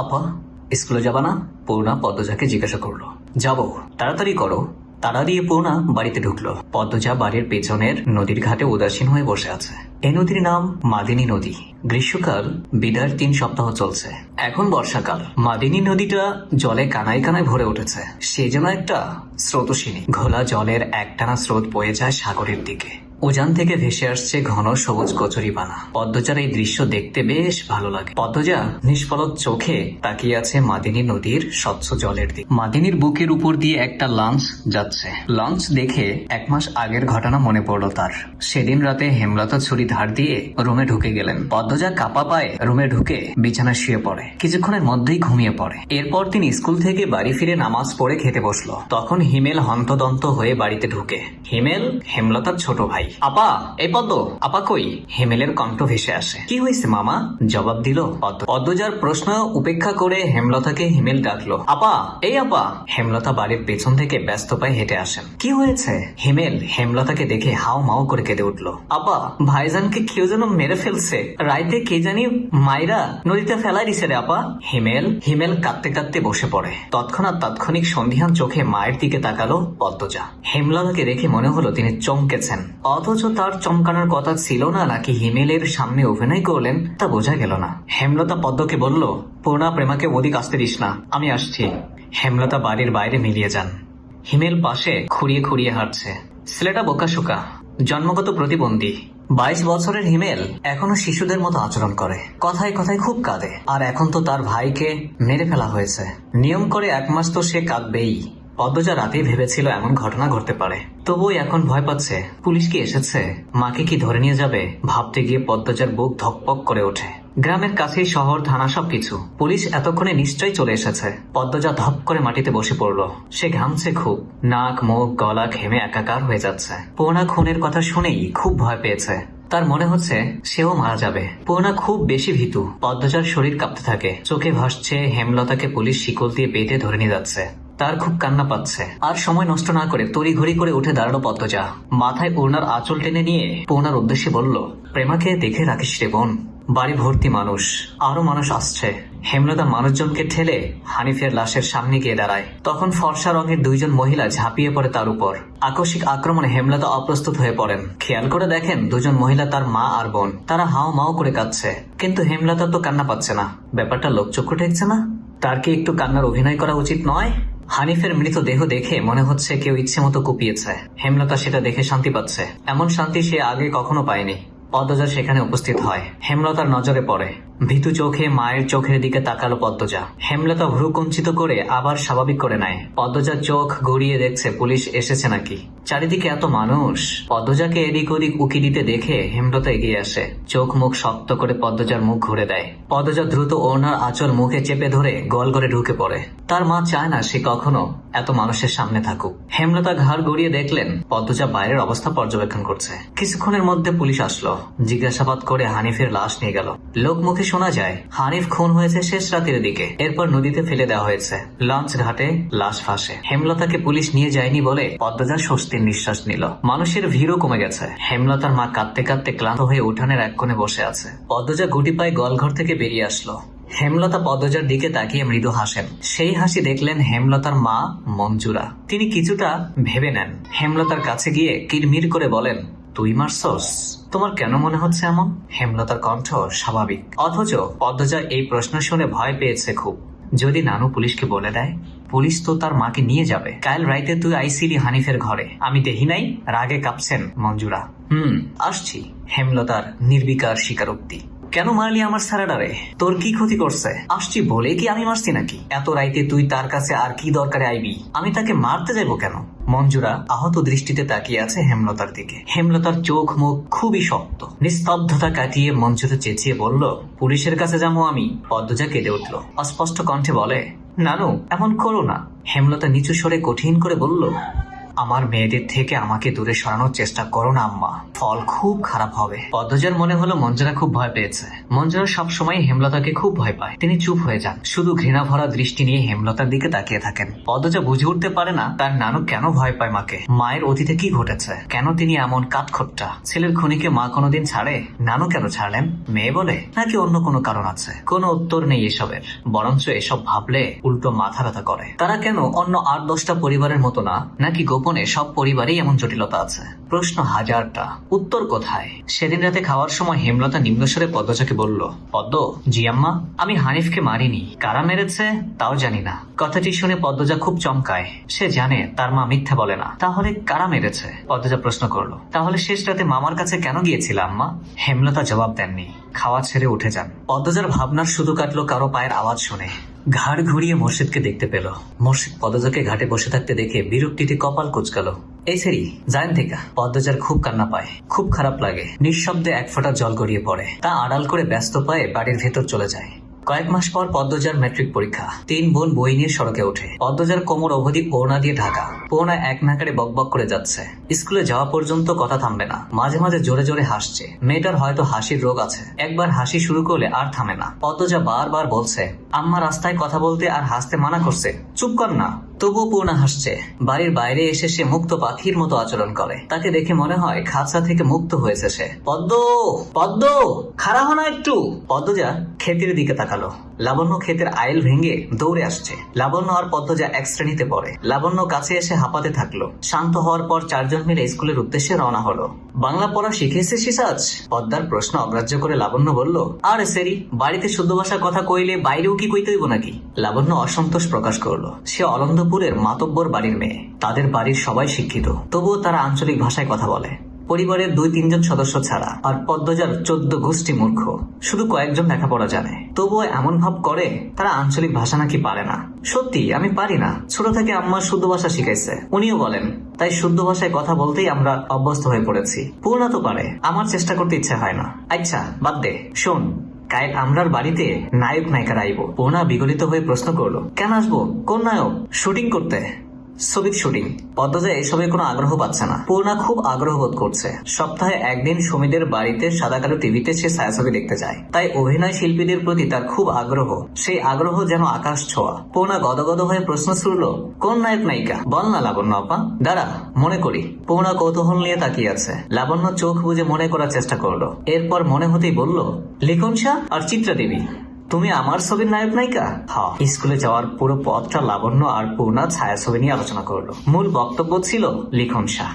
আপা, স্কুলে যাবা না? পূর্ণা পদ্মজাকে জিজ্ঞাসা করলো। যাবো। তাড়াতাড়ি করো। তাড়া দিয়ে পূর্ণা বাড়িতে ঢুকলো। পদ্মজা বাড়ির পেছনের নদীর ঘাটে উদাসীন হয়ে বসে আছে। এই নদীর নাম মাদিনী নদী। গ্রীষ্মকাল বিদায়ের 3 সপ্তাহ চলছে। এখন বর্ষাকাল। মাদিনী নদীটা জলে কানায় কানায় ভরে উঠেছে। সে যেন একটা স্রোতস্বিনী। ঘোলা জলের একটানা স্রোত বয়ে যায় সাগরের দিকে। উজান থেকে ভেসে আসছে ঘন সবুজ কচুরিপানা। পদ্মজার এই দৃশ্য দেখতে বেশ ভালো লাগে। পদ্মজা নিষ্পলক চোখে তাকিয়ে আছে মাদিনী নদীর স্বচ্ছ জলের দিকে। মাদিনীর বুকের উপর দিয়ে একটা লঞ্চ যাচ্ছে। লঞ্চ দেখে 1 মাস আগের ঘটনা মনে পড়লো তার। সেদিন রাতে হেমলতা ছুরি ধার দিয়ে রুমে ঢুকে গেলেন। পদ্মজা কাপা পায়ে রুমে ঢুকে বিছানায় শুয়ে পড়ে। কিছুক্ষণের মধ্যেই ঘুমিয়ে পড়ে। এরপর তিনি স্কুল থেকে বাড়ি ফিরে নামাজ পড়ে খেতে বসলো। তখন হিমেল হন্তদন্ত হয়ে বাড়িতে ঢুকে। হিমেল হেমলতার ছোট ভাই। আপা, এই পদ্ম, আপা কই? হিমেলের কণ্ঠ ভেসে আসে। কি হয়েছে মামা? জবাব দিল পদ্ম। পদ্মজার প্রশ্ন উপেক্ষা করে হেমলতাকে হিমেল ডাকলো। আপা, এই আপা। হেমলতা বাড়ির পেছন থেকে ব্যস্ত পায়ে হেঁটে আসেন। কি হয়েছে? হিমেল হেমলতাকে দেখে হাও মাও করে কেঁদে উঠলো। আপা, ভাইজানকে কেউ যেন মেরে ফেলছে। রাইতে কে জানি মাইরা নদীতে ফেলাই দিছে রে আপা। হিমেল কাঁদতে কাঁদতে বসে পড়ে। তাৎক্ষণিক সন্ধিহান চোখে মায়ের দিকে তাকালো পদ্মজা। হেমলতাকে দেখে মনে হলো তিনি চমকেছেন। অথচ তার চমকানোর কথা ছিল না, নাকি হিমেলের সামনে অভিনয় করলেন তা বোঝা গেল না। হেমলতা পদ্মকে বলল, পূর্ণা প্রেমাকে ওদিক আসতে দিস না, আমি আসছি। হেমলতা বাড়ির বাইরে মিলিয়ে যান। হিমেল পাশে খুঁড়িয়ে খুঁড়িয়ে হাঁটছে। ছেলেটা বোকাশোকা, জন্মগত প্রতিবন্ধী। 22 বছরের হিমেল এখনো শিশুদের মতো আচরণ করে। কথায় কথায় খুব কাঁদে। আর এখন তো তার ভাইকে মেরে ফেলা হয়েছে। নিয়ম করে 1 মাস তো সে কাঁদবেই। পদ্মজা রাতেই ভেবেছিল এমন ঘটনা ঘটতে পারে, তবুও এখন ভয় পাচ্ছে। পুলিশ কি এসেছে? মাকে কি ধরে নিয়ে যাবে? ভাবতে গিয়ে পদ্মজার বুক ধকপক করে ওঠে। গ্রামের কাছেই শহর, থানা, সবকিছু। পুলিশ এতক্ষণে নিশ্চয়ই চলে এসেছে। পদ্মজা ধপ করে মাটিতে বসে পড়ল। সে ঘামছে খুব। নাক, মুখ, গলা ঘেমে একাকার হয়ে যাচ্ছে। পূর্ণা খুনের কথা শুনেই খুব ভয় পেয়েছে। তার মনে হচ্ছে সেও মারা যাবে। পূর্ণা খুব বেশি ভীতু। পদ্মজার শরীর কাঁপতে থাকে। চোখে ভাসছে হেমলতাকে পুলিশ শিকল দিয়ে বেঁধে ধরে নিয়ে যাচ্ছে। তার খুব কান্না পাচ্ছে। আর সময় নষ্ট না করে তড়িঘড়ি করে উঠে দাঁড়ালো পদ্মজা। মাথায় পূর্ণার আঁচল টেনে নিয়ে পূর্ণার উদ্দেশ্যে বলল, প্রেমাকে দেখে রাখিস রে বোন। বাড়ি ভর্তি মানুষ, আরো মানুষ আসছে। হেমলতা মানুষজনকে ঠেলে হানিফের লাশের সামনে গিয়ে দাঁড়ায়। তখন ফর্সা রঙের 2 জন মহিলা ঝাঁপিয়ে পড়ে তার উপর। আকস্মিক আক্রমণে হেমলতা অপ্রস্তুত হয়ে পড়েন। খেয়াল করে দেখেন 2 জন মহিলা তার মা আর বোন। তারা হাও মাও করে কাঁদছে, কিন্তু হেমলতা তো কান্না পাচ্ছে না। ব্যাপারটা লোকচক্ষু ঠেকছে না। তার কি একটু কান্নার অভিনয় করা উচিত নয়? হানিফের মৃতদেহ দেখে মনে হচ্ছে কেউ ইচ্ছে মতো কুপিয়েছে। হেমলতা সেটা দেখে শান্তি পাচ্ছে। এমন শান্তি সে আগে কখনো পায়নি। পদ্মজা সেখানে উপস্থিত হয়। হেমলতার নজরে পড়ে। ভীতু চোখে মায়ের চোখের দিকে তাকালো পদ্মজা। হেমলতা ভ্রু কুঞ্চিত করে আবার স্বাভাবিক করে নেয়। পদ্মজার চোখ ঘুরিয়ে দেখছে পুলিশ এসেছে নাকি। চারিদিকে এত মানুষ। পদ্মজাকে এদিক ওদিক উকি দিতে দেখে হেমলতা এগিয়ে আসে। চোখ মুখ শক্ত করে পদ্মজার মুখ ঘুরে দেয়। পদ্মজা দ্রুত ওড়নার আঁচল মুখে চেপে ধরে গোল করে ঢুকে পড়ে। তার মা চায় না সে কখনো এত মানুষের সামনে থাকুক। হেমলতা ঘাড় গড়িয়ে দেখলেন পদ্মজা বাইরের অবস্থা পর্যবেক্ষণ করছে। কিছুক্ষণের মধ্যে পুলিশ আসলো। জিজ্ঞাসাবাদ করে হানিফের লাশ নিয়ে গেল। লোক মুখে শোনা যায় হানিফ খুন হয়েছে শেষ রাতের দিকে। এরপর নদীতে ফেলে দেওয়া হয়েছে। লঞ্চ ঘাটে লাশ ভাসে। হেমলতাকে পুলিশ নিয়ে যায়নি বলে পদ্মজা স্বস্তির নিঃশ্বাস নিল। মানুষের ভিড়ও কমে গেছে। হেমলতার মা কাঁদতে কাঁদতে ক্লান্ত হয়ে উঠানের এক কোণে বসে আছে। পদ্মজা গুটি পায়ে গলঘর থেকে বেরিয়ে আসলো। হেমলতা পদ্মজার দিকে তাকিয়ে মৃদু হাসেন। সেই হাসি দেখলেন হেমলতার মা মঞ্জুরা। তিনি কিছুটা ভেবে নেন। হেমলতার কাছে গিয়ে কিরমির করে বলেন, তুই মারছস? তোমার কেন মনে হচ্ছে এমন? হেমলতার কণ্ঠ স্বাভাবিক, অথচ পদ্মজা এই প্রশ্ন শুনে ভয় পেয়েছে খুব। যদি নানু পুলিশকে বলে দেয়? পুলিশ তো তার মাকে নিয়ে যাবে। কাল রাইতে তুই আইসিলি হানিফের ঘরে, আমি দেখি নাই? রাগে কাঁপছেন মঞ্জুরা। আসছি। হেমলতার নির্বিকার স্বীকারোক্তি। কেন মারলি আমার স্যারাডারে? তোর কি ক্ষতি করছে? আসছি বলে কি আমি মারছি নাকি? এত রাইতে তুই তার কাছে আর কি দরকারে আইবি? আমি তাকে মারতে যাবো কেন? মঞ্জুরা আহত দৃষ্টিতে তাকিয়ে আছে হেমলতার দিকে। হেমলতার চোখ মুখ খুবই শক্ত। নিস্তব্ধতা কাটিয়ে মঞ্জুরা চেঁচিয়ে বলল, পুলিশের কাছে যাবো আমি? পদ্মজা কেঁদে উঠল। অস্পষ্ট কণ্ঠে বলে, নানু এমন করো না। হেমলতা নিচু স্বরে কঠিন করে বলল, আমার মেয়েদের থেকে আমাকে দূরে সরানোর চেষ্টা করো না আম্মা, ফল খুব খারাপ হবে। পদ্মজার মনে হলো মঞ্জুরা খুব ভয় পেয়েছে। মঞ্জুরা সবসময় হেমলতাকে খুব ভয় পায়। তিনি চুপ হয়ে যান, শুধু ঘৃণা ভরা দৃষ্টি নিয়ে হেমলতার দিকে তাকিয়ে থাকেন। পদ্মজা বুঝে উঠতে পারে না তার নানু কেন ভয় পায় মাকে। মায়ের অতীতে কি ঘটেছে, কেন তিনি এমন কাঠখোট্টা। ছেলের খুনিকে মা কোনোদিন ছাড়ে? নানু কেন ছাড়লেন? মেয়ে বলে, নাকি অন্য কোনো কারণ আছে? কোনো উত্তর নেই এসবের, বরঞ্চ এসব ভাবলে উল্টো মাথা ব্যথা করে। তারা কেন অন্য 8-10টা পরিবারের মতো না? নাকি গোপনে সব পরিবারেই এমন জটিলতা আছে? প্রশ্ন হাজারটা, উত্তর কোথায়? সেদিন রাতে খাওয়ার সময় হেমলতা নিম্নস্বরে পদ্মজাকে বলল, পদ্ম, জি আম্মা, আমি হানিফকে মারিনি। কারা মেরেছে তাও জানি না। কথাটি শুনে পদ্মজা খুব চমকায়। সে জানে তার মা মিথ্যা বলে না। তাহলে কারা মেরেছে? পদ্মজা প্রশ্ন করলো। তাহলে শেষ রাতে মামার কাছে কেন গিয়েছিল আম্মা? হেমলতা জবাব দেননি, খাওয়া ছেড়ে উঠে যান। পদ্মজার ভাবনার শুধু কাটলো কারো পায়ের আওয়াজ শুনে। ঘাড় ঘুরিয়ে মোর্শেদকে দেখতে পেল। মোর্শেদ পদ্মজাকে ঘাটে বসে থাকতে দেখে বিরক্তিতে কপাল কুঁচকালো। এই সেরি জায়েন থেকে। পদ্মজার খুব কান্না পায়, খুব খারাপ লাগে। নিঃশব্দে এক ফোঁটা জল গড়িয়ে পড়ে। তা আড়াল করে ব্যস্ত পায়ে বাড়ির ভেতর চলে যায়। কয়েক মাস পর পদ্মজার ম্যাট্রিক পরীক্ষা। 3 বোন বই নিয়ে সড়কে ওঠে। পদ্মজার কোমর অবধি ওড়না দিয়ে ঢাকা। পোনা এক নাকারে বকবক করে যাচ্ছে। স্কুলে যাওয়া পর্যন্ত কথা থামবে না। মাঝে মাঝে জোরে জোরে হাসছে। মেয়েটার হয়তো হাসির রোগ আছে। একবার হাসি শুরু করলে আর থামে না। পদ্মজা বারবার বলছে, আম্মা রাস্তায় কথা বলতে আর হাসতে মানা করছে, চুপ কর না। তবুও পূর্ণা হাসছে। বাড়ির বাইরে এসে সে মুক্ত পাখির মতো আচরণ করে। তাকে দেখে মনে হয় খাঁচা থেকে মুক্ত হয়েছে সে। পদ্ম, পদ্ম, খাড়া হো না একটু। পদ্মজা ক্ষেতের দিকে তাকালো। লাবণ্য ক্ষেতের আইল ভেঙে দৌড়ে আসছে। লাবণ্য আর পদ্মজা এক শ্রেণীতে পড়ে। লাবণ্য কাছে এসে হাঁপাতে থাকলো। শান্ত হওয়ার পর 4 জন মিলে স্কুলের উদ্দেশ্যে রওনা হলো। বাংলা পড়া শিখেছিস আজ? পদ্মার প্রশ্ন অগ্রাহ্য করে লাবণ্য বলল, আরে সেরি, বাড়িতে শুদ্ধ ভাষার কথা কইলে বাইরেও কি কইতে হইব নাকি? লাবণ্য অসন্তোষ প্রকাশ করলো। সে অলন্দপুরের মাতব্বর বাড়ির মেয়ে। তাদের বাড়ির সবাই শিক্ষিত, তবুও তারা আঞ্চলিক ভাষায় কথা বলে। পরিবারের 2-3 জন সদস্য ছাড়া। আর পদ্মজার 14 গোষ্ঠী মূর্খ, শুধু কয়েকজন লেখাপড়া জানে। তবুও এমন ভাব করে তারা আঞ্চলিক ভাষা নাকি পারে না। সত্যি আমি পারি না। ছোট থেকে আম্মা শুদ্ধ ভাষা শিখাইছে, উনিও বলেন। তাই শুদ্ধ ভাষায় কথা বলতেই আমরা অভ্যস্ত হয়ে পড়েছি। পূর্ণা তো পারে, আমার চেষ্টা করতে ইচ্ছা হয় না। আচ্ছা বাদ দে, শোন, কাল আমরার বাড়িতে নায়ক নায়িকারা আইব। পূর্ণা বিগলিত হয়ে প্রশ্ন করলো, কেন আসবো? কোন নায়ক? শুটিং করতে। ছবির শুটিং। পদ্মজা এসবে কোনো আগ্রহ পাচ্ছে না। পূর্ণা খুব আগ্রহ বোধ করছে। সপ্তাহে একদিন সুমিদের বাড়িতে সাদা কালো টিভিতে সে ছায়াছবি দেখতে যায়। তাই অভিনয় শিল্পীদের প্রতি তার খুব আগ্রহ। সেই আগ্রহ যেন আকাশ ছোঁয়া। পূর্ণা গদগদ হয়ে প্রশ্ন ছুড়লো, কোন নায়ক নায়িকা? বল না লাবণ্য আপা। দাঁড়া, মনে করি। পূর্ণা কৌতূহল নিয়ে তাকিয়ে আছে। লাবণ্য চোখ বুজে মনে করার চেষ্টা করলো। এরপর মনে হতেই বলল, লিখন শাহ আর চিত্রা দেবী। তুমি আমার ছবির নায়ক নায়িকা? হ্যাঁ। স্কুলে যাওয়ার পুরো পথটা লাবণ্য আর পূর্ণা ছায়াছবি নিয়ে আলোচনা করলো। মূল বক্তব্য ছিল লিখন শাহ।